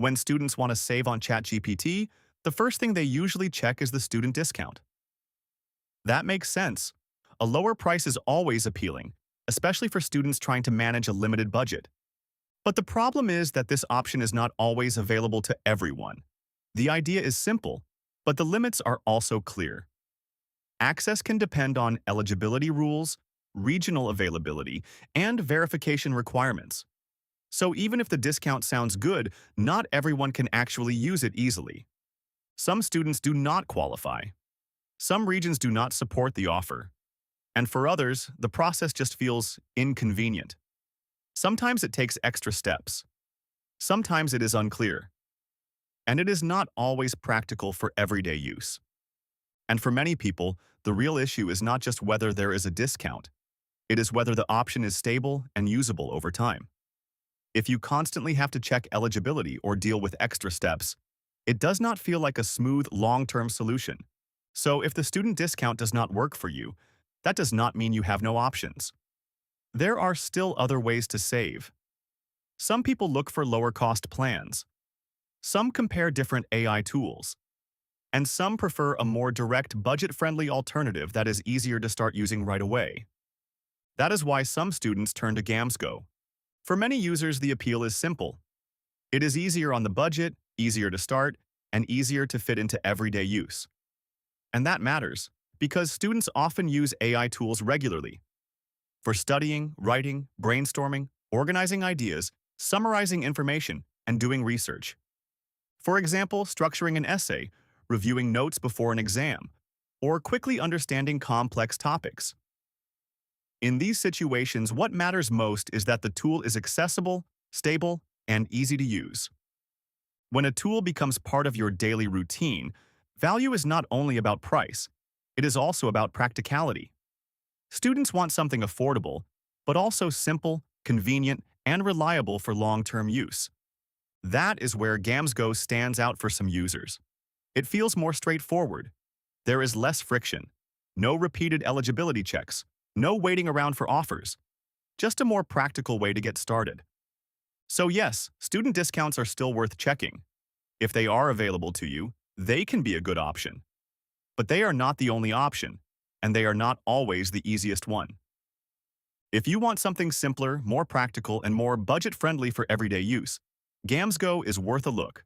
When students want to save on ChatGPT, the first thing they usually check is the student discount. That makes sense. A lower price is always appealing, especially for students trying to manage a limited budget. But the problem is that this option is not always available to everyone. The idea is simple, but the limits are also clear. Access can depend on eligibility rules, regional availability, and verification requirements. So even if the discount sounds good, not everyone can actually use it easily. Some students do not qualify. Some regions do not support the offer. And for others, the process just feels inconvenient. Sometimes it takes extra steps. Sometimes it is unclear. And it is not always practical for everyday use. And for many people, the real issue is not just whether there is a discount. It is whether the option is stable and usable over time. If you constantly have to check eligibility or deal with extra steps, it does not feel like a smooth, long-term solution. So if the student discount does not work for you, that does not mean you have no options. There are still other ways to save. Some people look for lower-cost plans. Some compare different AI tools. And some prefer a more direct, budget-friendly alternative that is easier to start using right away. That is why some students turn to GamsGo. For many users, the appeal is simple. It is easier on the budget, easier to start, and easier to fit into everyday use. And that matters, because students often use AI tools regularly. For studying, writing, brainstorming, organizing ideas, summarizing information, and doing research. For example, structuring an essay, reviewing notes before an exam, or quickly understanding complex topics. In these situations, what matters most is that the tool is accessible, stable, and easy to use. When a tool becomes part of your daily routine, value is not only about price, it is also about practicality. Students want something affordable, but also simple, convenient, and reliable for long-term use. That is where GamsGo stands out for some users. It feels more straightforward. There is less friction, no repeated eligibility checks, no waiting around for offers, just a more practical way to get started. So yes, student discounts are still worth checking. If they are available to you, they can be a good option. But they are not the only option, and they are not always the easiest one. If you want something simpler, more practical, and more budget-friendly for everyday use, GamsGo is worth a look.